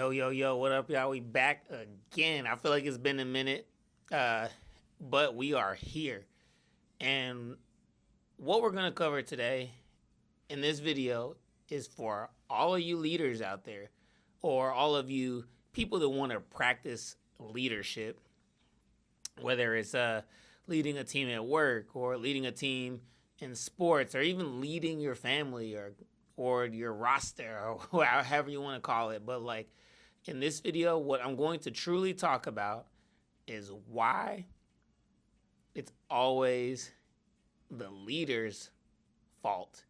Yo, what up, y'all? We back again. I feel like it's been a minute, but we are here. And what we're going to cover today in this video is for all of you leaders out there, or all of you people that want to practice leadership, whether it's leading a team at work or leading a team in sports or even leading your family or your roster or however you want to call it. But like in this video, what I'm going to truly talk about is why it's always the leader's fault.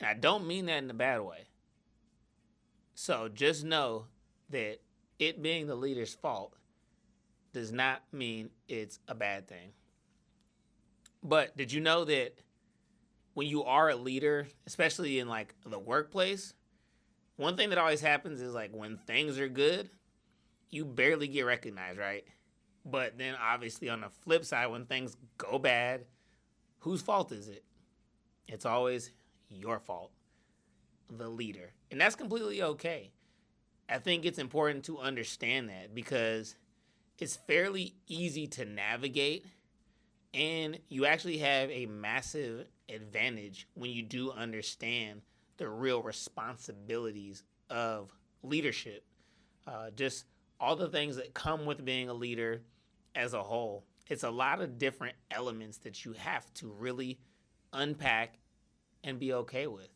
And I don't mean that in a bad way. So just know that it being the leader's fault does not mean it's a bad thing. But did you know that when you are a leader, especially in like the workplace, one thing that always happens is like when things are good, you barely get recognized, right? But then obviously on the flip side, when things go bad, whose fault is it? It's always your fault, the leader. And that's completely okay. I think it's important to understand that because it's fairly easy to navigate, and you actually have a massive advantage when you do understand the real responsibilities of leadership. Just all the things that come with being a leader as a whole. It's a lot of different elements that you have to really unpack and be okay with.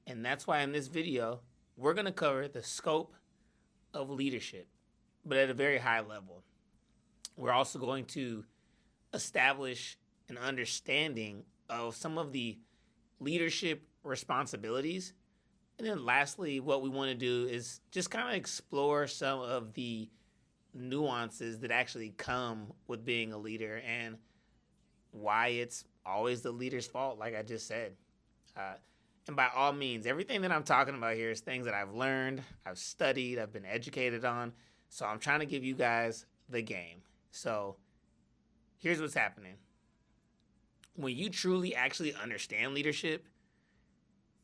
And that's why in this video, we're going to cover the scope of leadership, but at a very high level. We're also going to establish an understanding of some of the leadership responsibilities. And then lastly, what we want to do is just kind of explore some of the nuances that actually come with being a leader and why it's always the leader's fault, like I just said. And by all means, everything that I'm talking about here is things that I've learned, I've studied, I've been educated on. So I'm trying to give you guys the game. So here's what's happening. When you truly actually understand leadership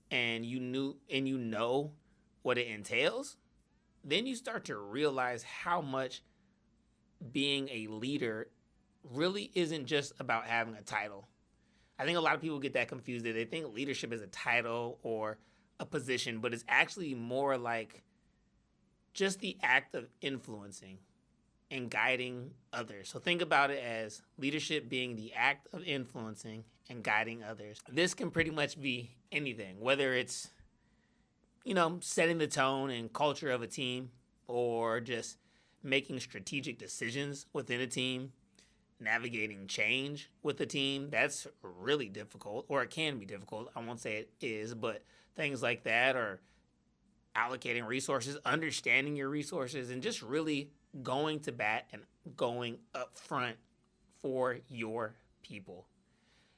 and you know what it entails, then you start to realize how much being a leader really isn't just about having a title. I think a lot of people get that confused. They think leadership is a title or a position, but it's actually more like just the act of influencing and guiding others. So think about it as leadership being the act of influencing and guiding others. This can pretty much be anything, whether it's, setting the tone and culture of a team, or just making strategic decisions within a team, navigating change with a team. That's really difficult, or it can be difficult. I won't say it is, but things like that, or allocating resources, understanding your resources, and just really going to bat and going up front for your people.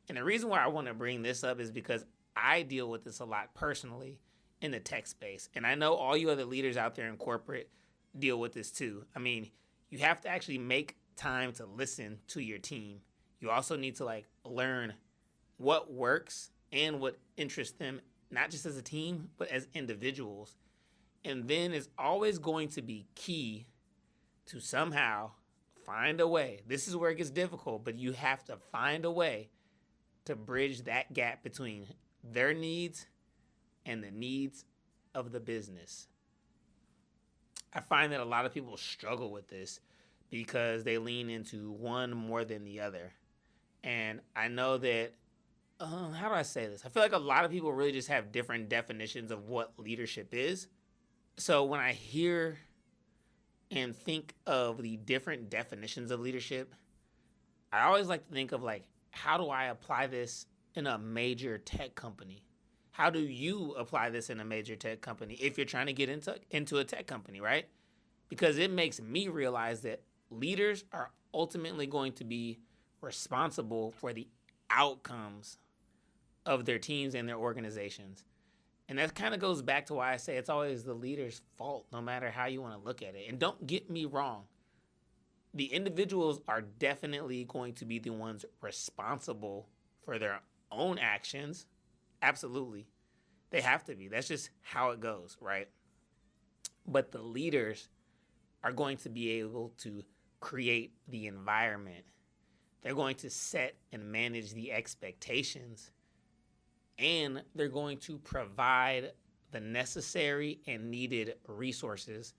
And the reason why I want to bring this up is because I deal with this a lot personally in the tech space. And I know all you other leaders out there in corporate deal with this too. I mean, you have to actually make time to listen to your team. You also need to learn what works and what interests them, not just as a team, but as individuals. And then it's always going to be key to somehow find a way. This is where it gets difficult, but you have to find a way to bridge that gap between their needs and the needs of the business. I find that a lot of people struggle with this because they lean into one more than the other. And I know that, how do I say this? I feel like a lot of people really just have different definitions of what leadership is. So when I hear and think of the different definitions of leadership, I always like to think of how do I apply this in a major tech company? How do you apply this in a major tech company if you're trying to get into a tech company, right? Because it makes me realize that leaders are ultimately going to be responsible for the outcomes of their teams and their organizations. And that kind of goes back to why I say it's always the leader's fault, no matter how you want to look at it. And don't get me wrong. The individuals are definitely going to be the ones responsible for their own actions. Absolutely. They have to be. That's just how it goes, right? but the leaders are going to be able to create the environment. They're going to set and manage the expectations, and they're going to provide the necessary and needed resources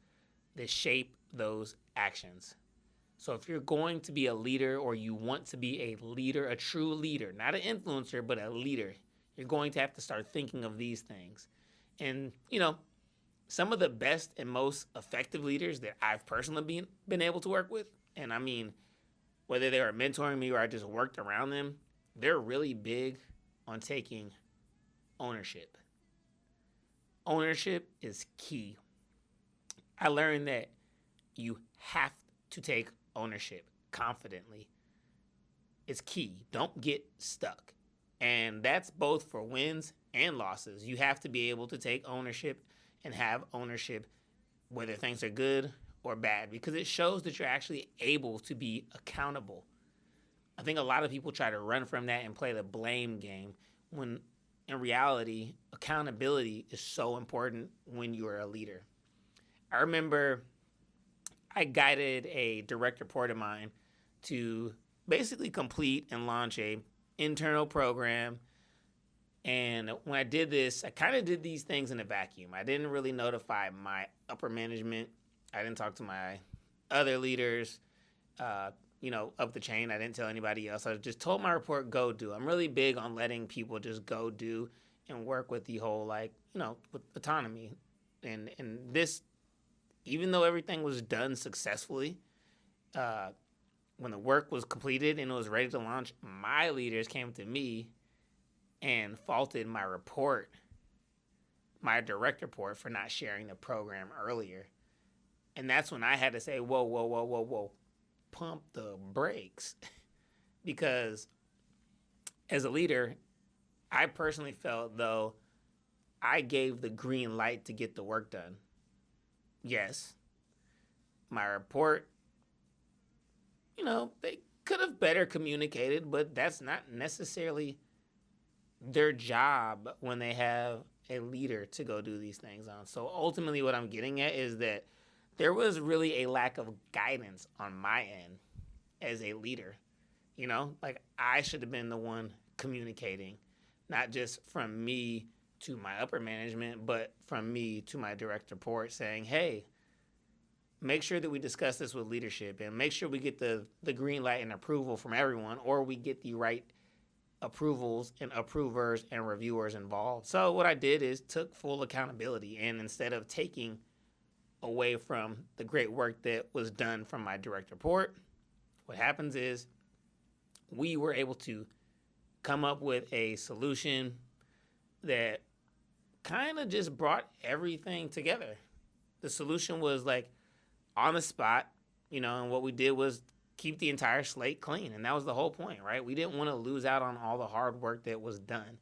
that shape those actions. So if you're going to be a leader, or you want to be a leader, a true leader, not an influencer, but a leader, you're going to have to start thinking of these things. And, some of the best and most effective leaders that I've personally been able to work with, and I mean, whether they were mentoring me or I just worked around them, they're really big on taking ownership. Ownership is key. I learned that you have to take ownership confidently. It's key. Don't get stuck. And that's both for wins and losses. You have to be able to take ownership and have ownership whether things are good or bad, because it shows that you're actually able to be accountable. I think a lot of people try to run from that and play the blame game, when in reality, accountability is so important when you're a leader. I remember I guided a direct report of mine to basically complete and launch a internal program. And when I did this, I kind of did these things in a vacuum. I didn't really notify my upper management. I didn't talk to my other leaders, up the chain. I didn't tell anybody else. I just told my report, go do. I'm really big on letting people just go do and work with the whole, with autonomy. And this, even though everything was done successfully, when the work was completed and it was ready to launch, my leaders came to me and faulted my report, my direct report, for not sharing the program earlier. And that's when I had to say, whoa, pump the brakes. Because as a leader, I personally felt though I gave the green light to get the work done. Yes, my report, they could have better communicated, but that's not necessarily their job when they have a leader to go do these things on. So ultimately what I'm getting at is that there was really a lack of guidance on my end as a leader. I should have been the one communicating, not just from me to my upper management, but from me to my direct report, saying, hey, make sure that we discuss this with leadership and make sure we get the green light and approval from everyone, or we get the right approvals and approvers and reviewers involved. So what I did is took full accountability, and instead of taking away from the great work that was done from my direct report, what happens is we were able to come up with a solution that kind of just brought everything together. The solution was on the spot, and what we did was keep the entire slate clean. And that was the whole point, right? We didn't want to lose out on all the hard work that was done,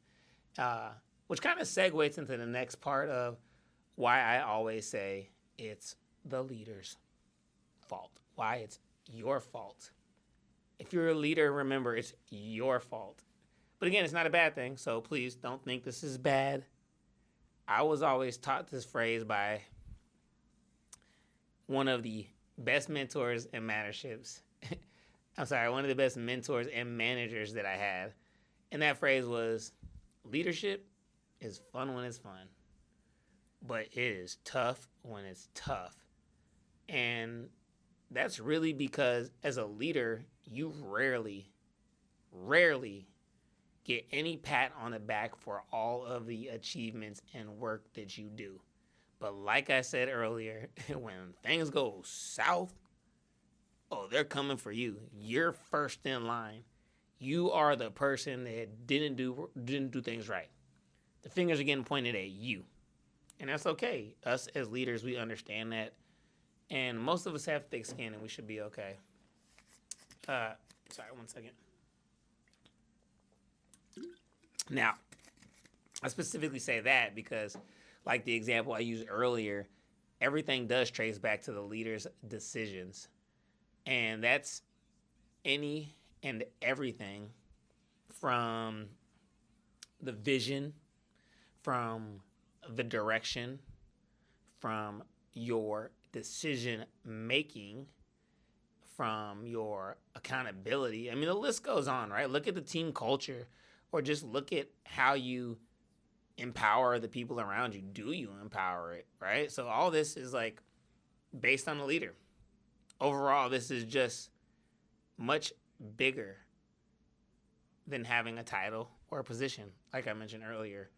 which kind of segues into the next part of why I always say it's the leader's fault, why it's your fault. If you're a leader, remember, it's your fault. But again, it's not a bad thing, so please don't think this is bad. I was always taught this phrase by one of the best mentors and managerships. One of the best mentors and managers that I had. And that phrase was, leadership is fun when it's fun, but it is tough when it's tough. And that's really because as a leader, you rarely get any pat on the back for all of the achievements and work that you do. But like I said earlier, when things go south, they're coming for you. You're first in line. You are the person that didn't do things right. The fingers are getting pointed at you. And that's okay. Us as leaders, we understand that. And most of us have thick skin, and we should be okay. Sorry, 1 second. Now, I specifically say that because, like the example I used earlier, everything does trace back to the leader's decisions. And that's any and everything from the vision, from the direction, from your decision making, from your accountability. I mean, the list goes on, right? Look at the team culture, or just look at how you empower the people around you. Do you empower it, right? So all this is like based on the leader. Overall, this is just much bigger than having a title or a position, like I mentioned earlier.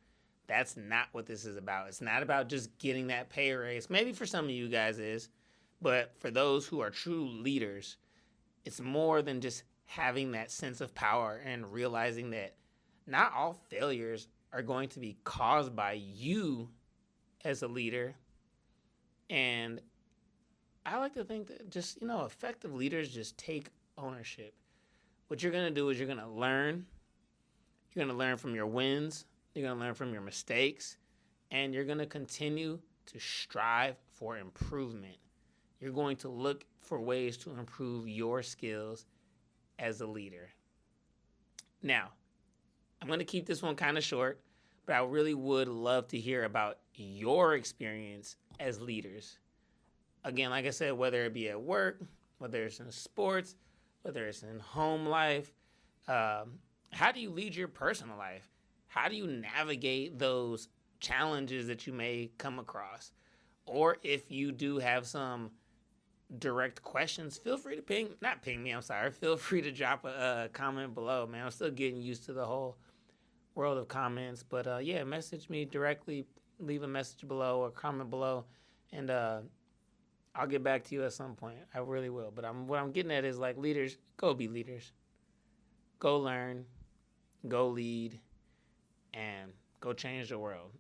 That's not what this is about. It's not about just getting that pay raise. Maybe for some of you guys is, but for those who are true leaders, it's more than just having that sense of power and realizing that not all failures are going to be caused by you as a leader. And I like to think that just, effective leaders just take ownership. What you're going to do is you're going to learn. You're going to learn from your wins. You're going to learn from your mistakes. And you're going to continue to strive for improvement. You're going to look for ways to improve your skills as a leader. Now, I'm going to keep this one kind of short, but I really would love to hear about your experience as leaders. Again, like I said, whether it be at work, whether it's in sports, whether it's in home life, how do you lead your personal life? How do you navigate those challenges that you may come across? Or if you do have some direct questions, feel free to feel free to drop a comment below, man. I'm still getting used to the whole world of comments, but message me directly, leave a message below or comment below, and I'll get back to you at some point. I really will. But what I'm getting at is, like, leaders, go be leaders. Go learn, go lead, and go change the world.